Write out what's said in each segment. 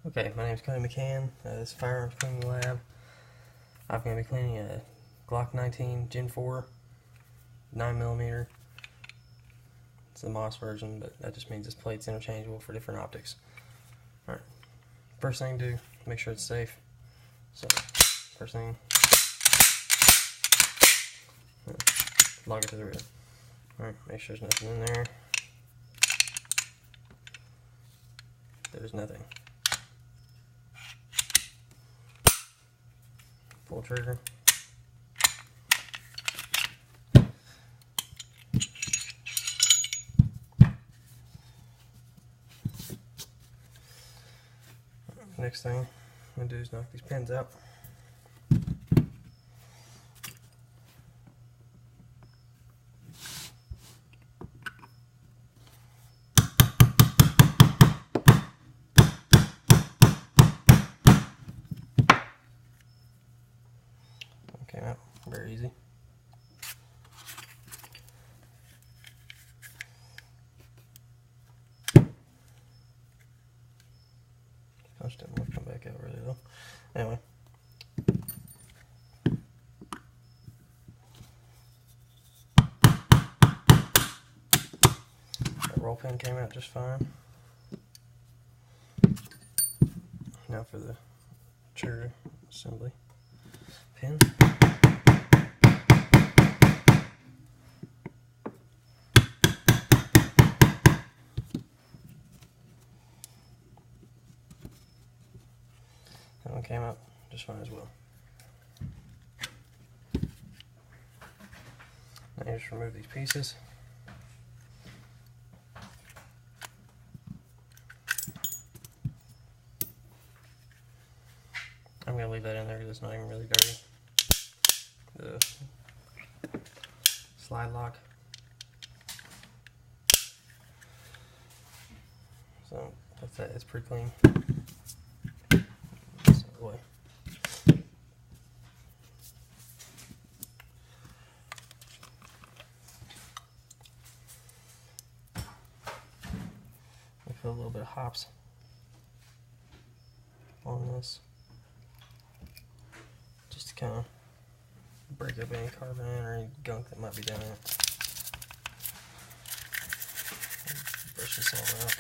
Okay, my name is Cody McCann. This is Firearms Cleaning Lab. I'm going to be cleaning a Glock 19 Gen 4 9mm. It's the Moss version, but that just means this plate's interchangeable for different optics. Alright, first thing to do, make sure it's safe. So, first thing, log it to the rib. Alright, make sure there's nothing in there. There's nothing. Pull trigger. Next thing I'm going to do is knock these pins out. Came out very easy. Punch didn't want to come back out really though. Anyway. That roll pin came out just fine. Now for the trigger assembly pin. That one came out just fine as well. Now you just remove these pieces. I'm going to leave that in there because it's not even really dirty. The slide lock. So that's that. It's pretty clean. Way. I feel a little bit of hops on this, just to kind of break up any carbon or any gunk that might be down in it. Brush this all out.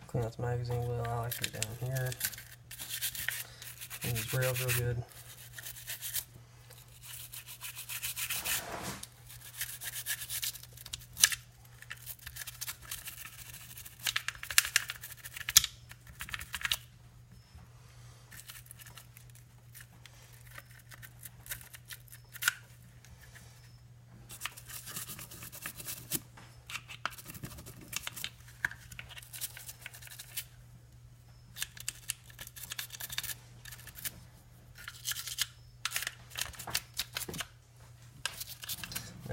Clean out the magazine well. I like it down here. Clean these rails real good.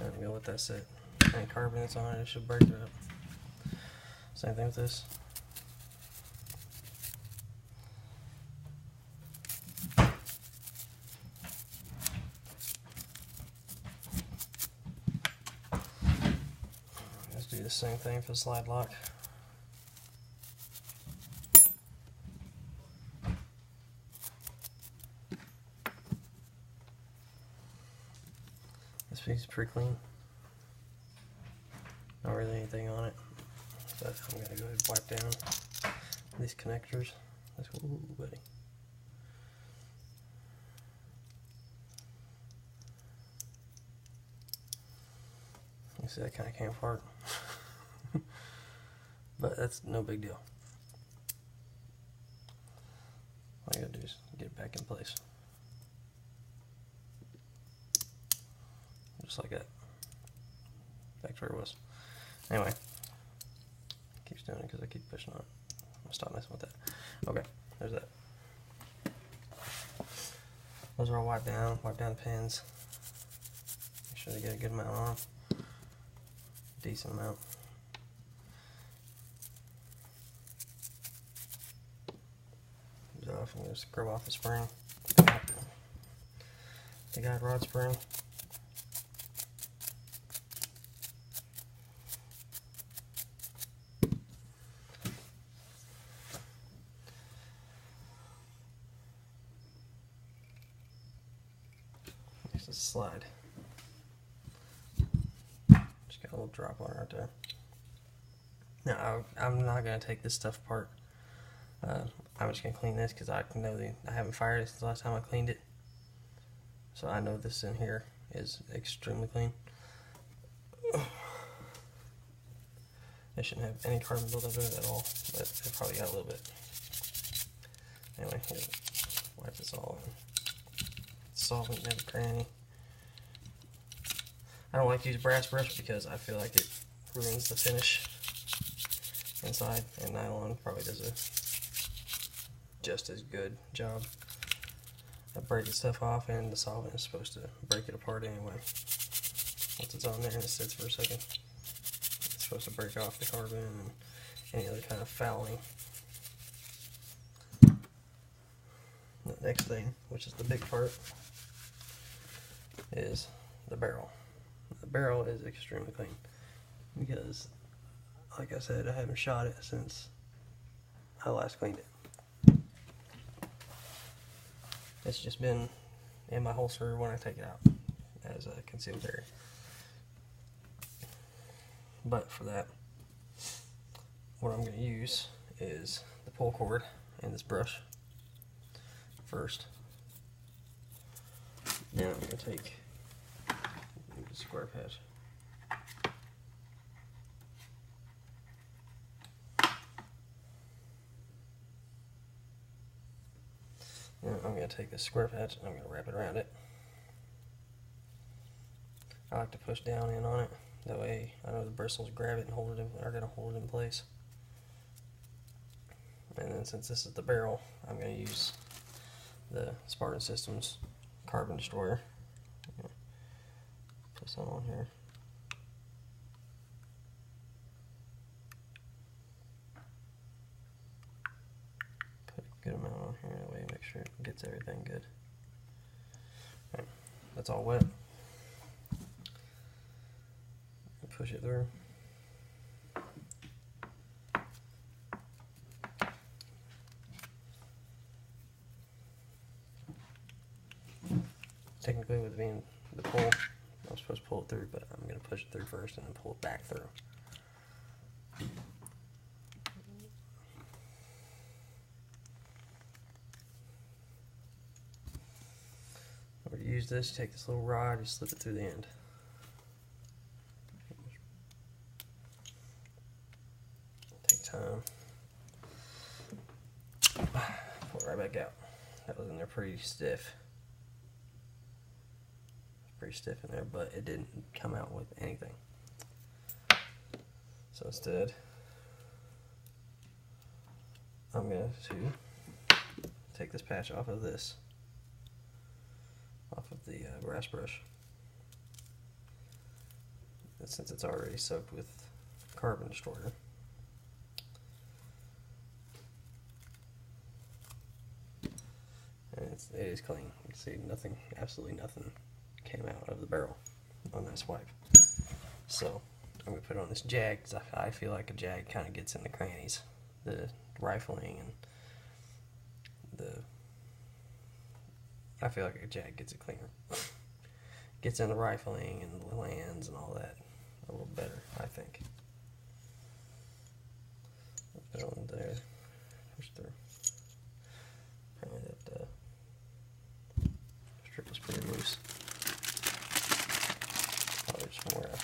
I'm gonna let that sit. Any carbon that's on it, it should break it up. Same thing with this. Let's do the same thing for the slide lock. This piece is pretty clean. Not really anything on it, but I'm gonna go ahead and wipe down these connectors. Ooh, buddy. You see that kind of came apart, but that's no big deal. All you gotta do is get it back in place. Just like that. Back to where it was. Anyway, keeps doing it because I keep pushing on it. I'm gonna stop messing with that. Okay, there's that. Those are all wiped down. Wipe down the pins. Make sure they get a good amount on. Decent amount. Off and just scrub off the spring. The guide rod spring. slide. Just got a little drop on it right there. Now I'm not gonna take this stuff apart. I'm just gonna clean this because I know I haven't fired it since the last time I cleaned it, so I know this in here is extremely clean. It shouldn't have any carbon buildup in it at all, but it probably got a little bit. Anyway, here, wipe this all in. Solvent in every cranny. I don't like to use brass brush because I feel like it ruins the finish inside, and nylon probably does a just as good job of breaking stuff off, and the solvent is supposed to break it apart anyway. Once it's on there and it sits for a second, it's supposed to break off the carbon and any other kind of fouling. The next thing, which is the big part, is the barrel. The barrel is extremely clean because, like I said, I haven't shot it since I last cleaned it. It's just been in my holster when I take it out as a concealed carry. But for that, what I'm going to use is the pull cord and this brush first. Now I'm going to take the square patch. Now I'm going to take this square patch and I'm going to wrap it around it. I like to push down in on it. That way I know the bristles grab it and hold it in, are going to hold it in place. And then since this is the barrel, I'm going to use the Spartan Systems Carbon Destroyer. Put some on here. Put a good amount on here, that way make sure it gets everything good. Right, that's all wet. Push it through. Technically, with being the pull, I'm supposed to pull it through, but I'm going to push it through first and then pull it back through. Or use this, take this little rod, you slip it through the end. Take time. Pull it right back out. That was in there pretty stiff. Pretty stiff in there, but it didn't come out with anything. So instead, I'm going to take this patch off of this, off of the brass brush. And since it's already soaked with Carbon Destroyer, and it is clean. You can see nothing, absolutely nothing came out of the barrel on that swipe. So I'm going to put it on this jag because I feel like a jag kind of gets in the crannies, the rifling, and I feel like a jag gets it cleaner. Gets in the rifling and the lands and all that a little better, I think. Put it on there, push through. Apparently that strip was pretty loose. Probably just from where I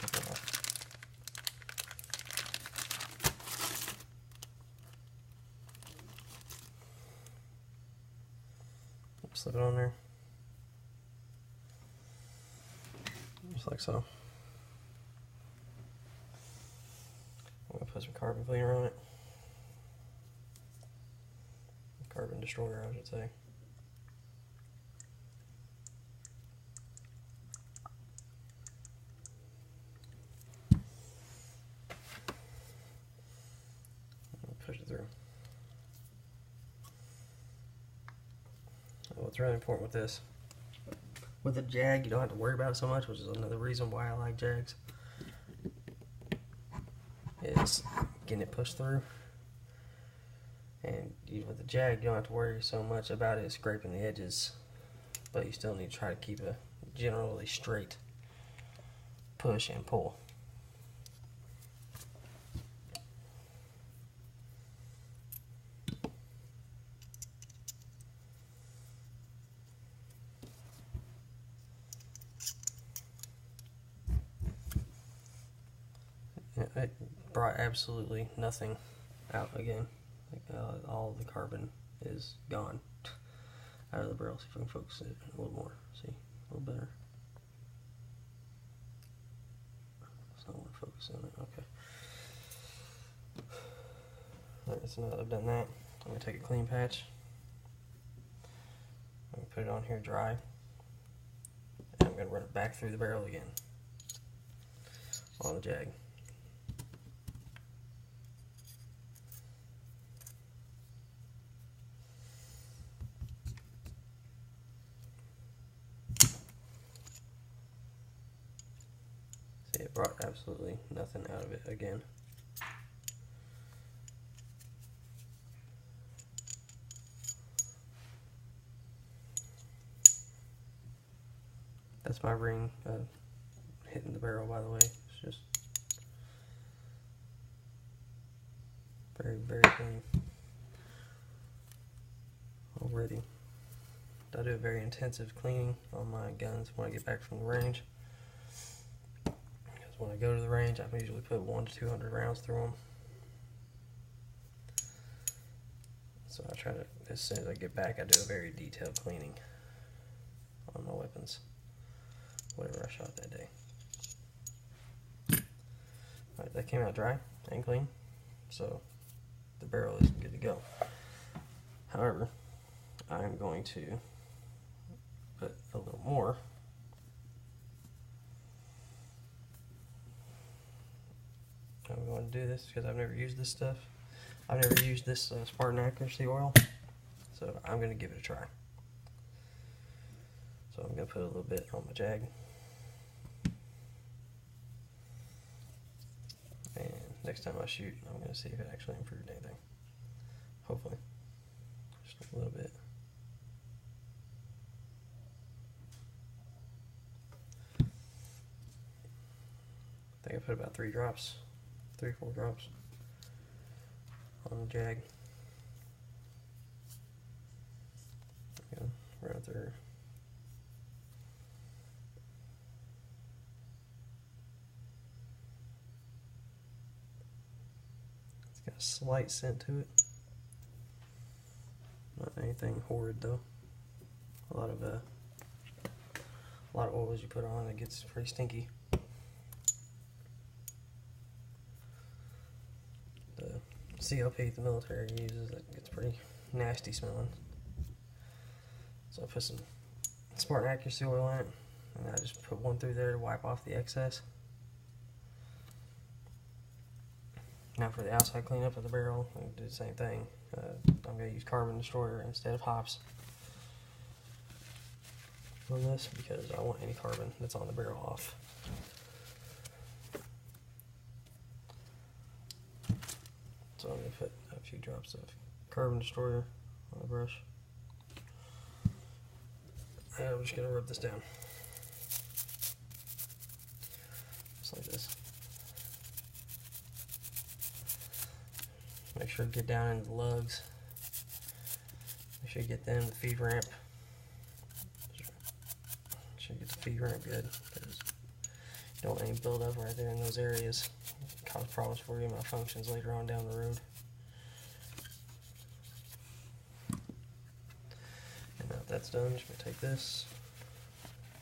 took it off. Slip it on there. Just like so. I'm going to put some carbon cleaner on it. Carbon Destroyer, I should say. Push it through. What's really important with this, with a jag, you don't have to worry about it so much, which is another reason why I like jags, is getting it pushed through. And with the jag, you don't have to worry so much about it scraping the edges, but you still need to try to keep a generally straight push and pull. It brought absolutely nothing out again. All the carbon is gone out of the barrel. See if I can focus it a little more. See, a little better. So I want to focus on it. Okay. Alright, so now that I've done that, I'm going to take a clean patch. I'm going to put it on here dry. And I'm going to run it back through the barrel again on the jag. See, it brought absolutely nothing out of it again. That's my ring hitting the barrel, by the way. It's just very, very clean already. I do a very intensive cleaning on my guns when I get back from the range. Because when I go to the range, I usually put 100 to 200 rounds through them. So I try to, as soon as I get back, I do a very detailed cleaning on my weapons. Whatever I shot that day. Alright, that came out dry and clean, so the barrel is good to go. However, I'm going to put a little more. I'm going to do this because I've never used this stuff. I've never used this Spartan Accuracy oil, so I'm going to give it a try. So I'm going to put a little bit on my jag. And next time I shoot, I'm going to see if it actually improved anything. Hopefully. Just a little bit. I think I put about 3 drops, 3 or 4 drops on the jag. Again, right there. Got a slight scent to it. Not anything horrid though. A lot of oils you put on, it gets pretty stinky. The CLP the military uses, it gets pretty nasty smelling. So I put some Spartan Accuracy oil in it, and I just put one through there to wipe off the excess. Now for the outside cleanup of the barrel, I'm going to do the same thing. I'm going to use Carbon Destroyer instead of hops on this because I want any carbon that's on the barrel off. So I'm going to put a few drops of Carbon Destroyer on the brush. And I'm just going to rub this down. Just like this. Make sure to get down into the lugs. Make sure you get them, the feed ramp. Make sure you get the feed ramp good, because you don't want any buildup right there in those areas. It can cause problems for you, malfunctions later on down the road. And now that that's done, I'm just going to take this.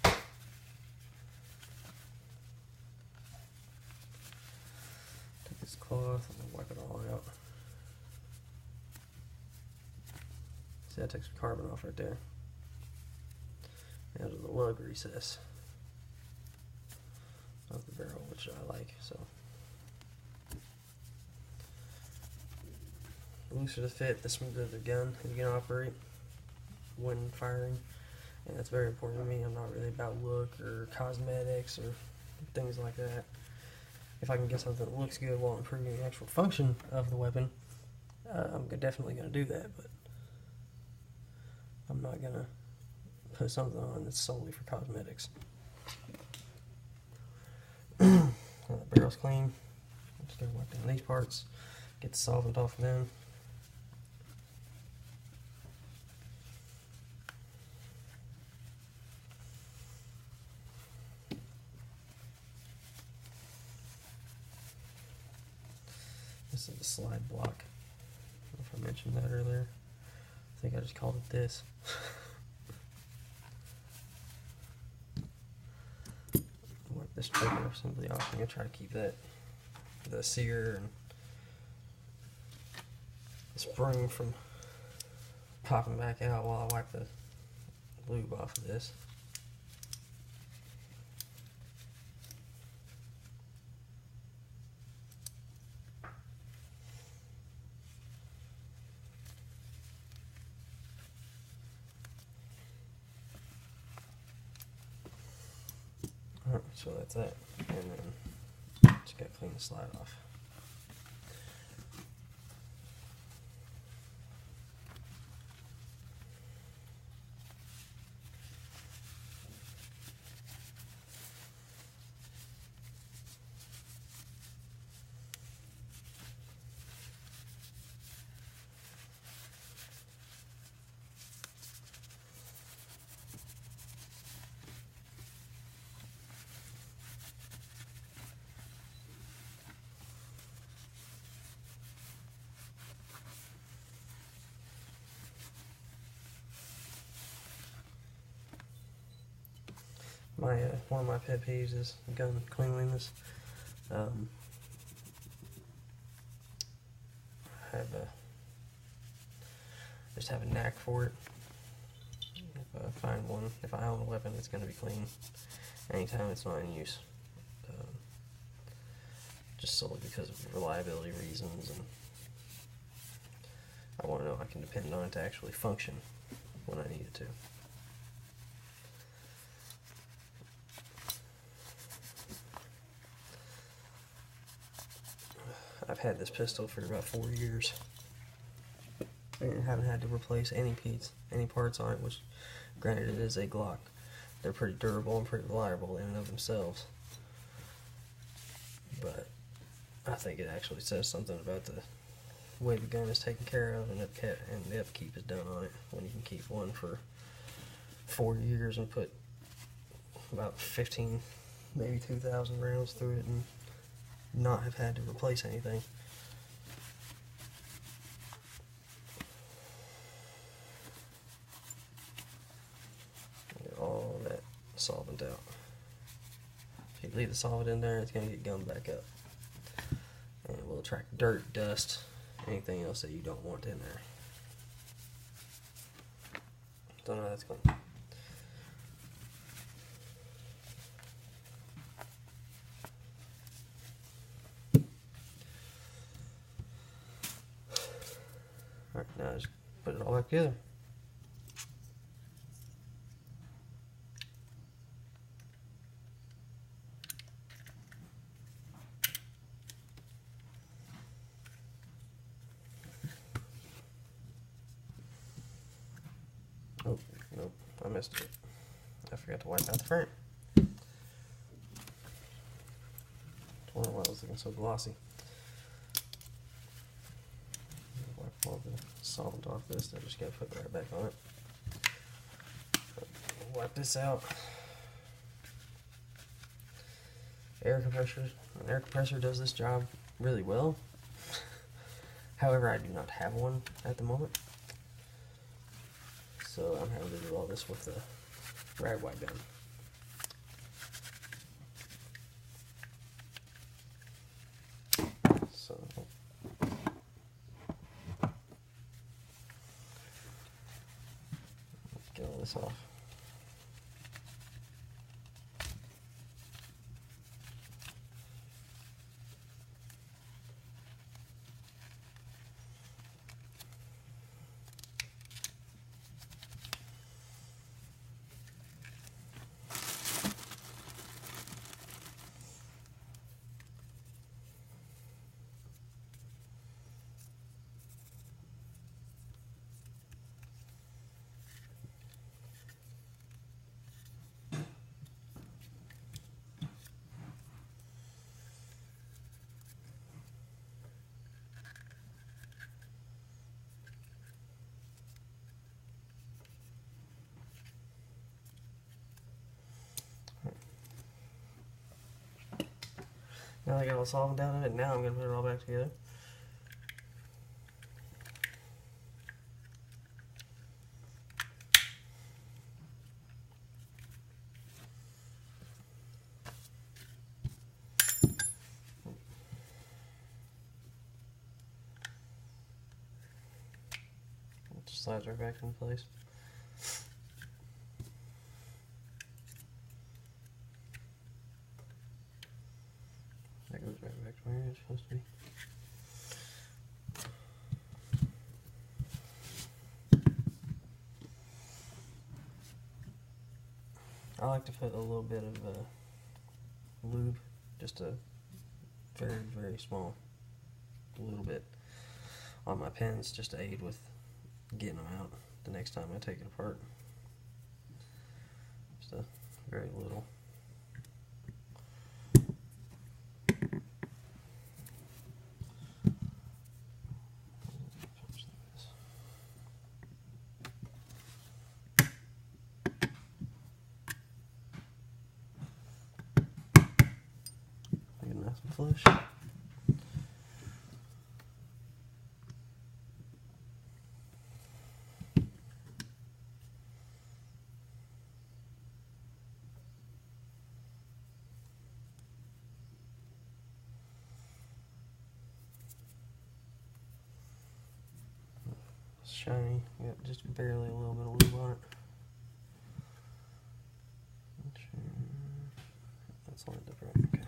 Take this cloth and wipe it all out. See, I took some carbon off right there. Out of the lug recess of the barrel, which I like. So the looser the fit, the smoother the gun is going to operate when firing, and that's very important to me. I'm not really about look or cosmetics or things like that. If I can get something that looks good while improving the actual function of the weapon, I'm definitely going to do that, but I'm not going to put something on that's solely for cosmetics. The barrel's clean. Just gotta wipe down these parts, get the solvent off of them. This is the slide block. I don't know if I mentioned that earlier. I think I just called it this. Wipe this trigger simply off. I'm gonna try to keep that, the sear and the spring from popping back out while I wipe the lube off of this. Alright, so that's that. And then just gotta clean the slide off. My one of my pet peeves is gun cleanliness. I just have a knack for it. If I find one, if I own a weapon, it's going to be clean anytime it's not in use. Just solely because of reliability reasons, and I want to know I can depend on it to actually function when I need it to. I've had this pistol for about 4 years and haven't had to replace any parts on it, which granted it is a Glock. They're pretty durable and pretty reliable in and of themselves. But I think it actually says something about the way the gun is taken care of and the upkeep is done on it, when you can keep one for 4 years and put about 15, maybe 2,000 rounds through it and not have had to replace anything. Get all that solvent out. If you leave the solvent in there, it's going to get gummed back up, and it will attract dirt, dust, anything else that you don't want in there. Don't know how that's going. Alright, now just put it all back together. Oh, nope, I missed it. I forgot to wipe out the frame. I wonder why it was looking so glossy. Wipe all the solvent off this, I just gotta put it right back on it. Wipe this out. Air compressor. An air compressor does this job really well. However, I do not have one at the moment, so I'm having to do all this with the rag wipe gun. So get all this off. Now I got all the solvent out of it, now I'm going to put it all back together. It just slides right back in place. That goes right back to where it's supposed to be. I like to put a little bit of lube, just a very, very small, little bit on my pins, just to aid with getting them out the next time I take it apart. Just a very little. Make it nice and flush. Shiny, got just barely a little bit of lube on it. That's lined up right, okay.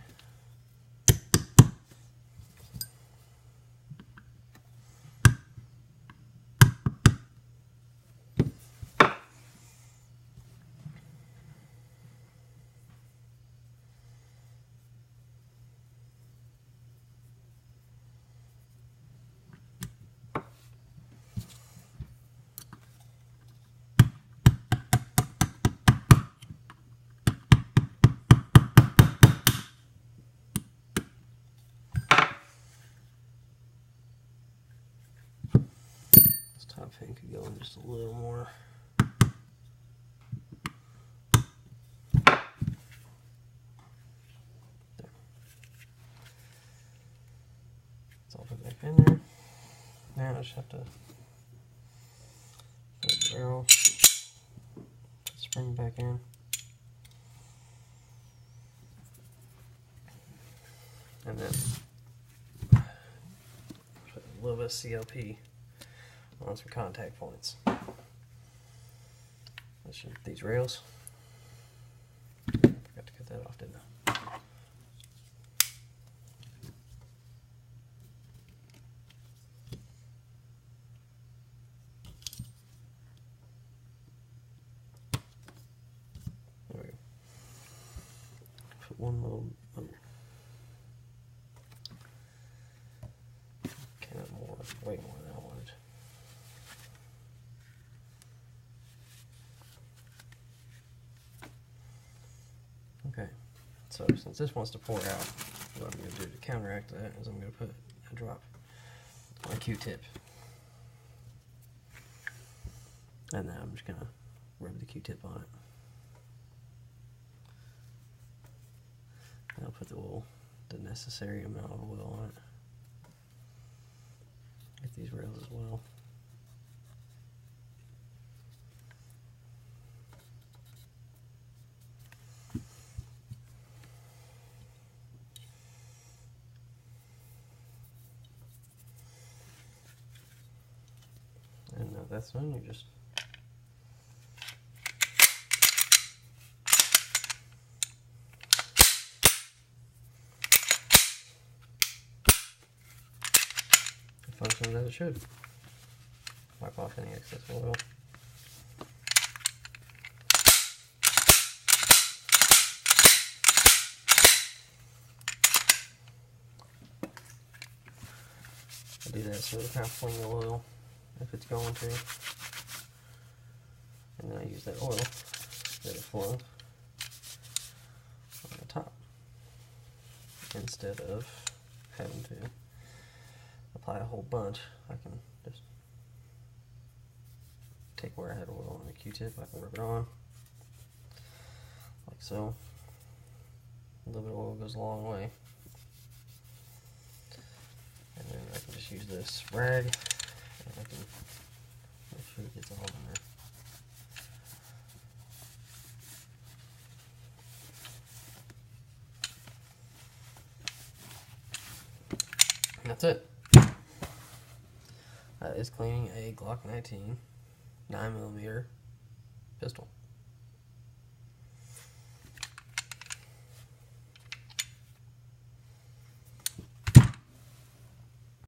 Top fin could go in just a little more. There. It's all put back in there. Now I just have to put the barrel, put the spring back in. And then put a little bit of CLP on some contact points. These rails. I forgot to cut that off, didn't I? There we go. Put one little more, way more than I wanted. Okay, so since this wants to pour out, what I'm going to do to counteract that is I'm going to put a drop on a Q-tip. And then I'm just going to rub the Q-tip on it. And I'll put the oil, the necessary amount of oil on it. Get these rails as well. And now that's done, you just functions as it should. Wipe off any excess oil. I do that so it'll kind of fling the oil if it's going to. And then I use that oil that it flung on the top instead of having to apply a whole bunch. I can just take where I had oil on the Q-tip, I can rub it on like so. A little bit of oil goes a long way. this rag, and I can make sure it gets all in there. And that's it. That is cleaning a Glock 19 9mm pistol.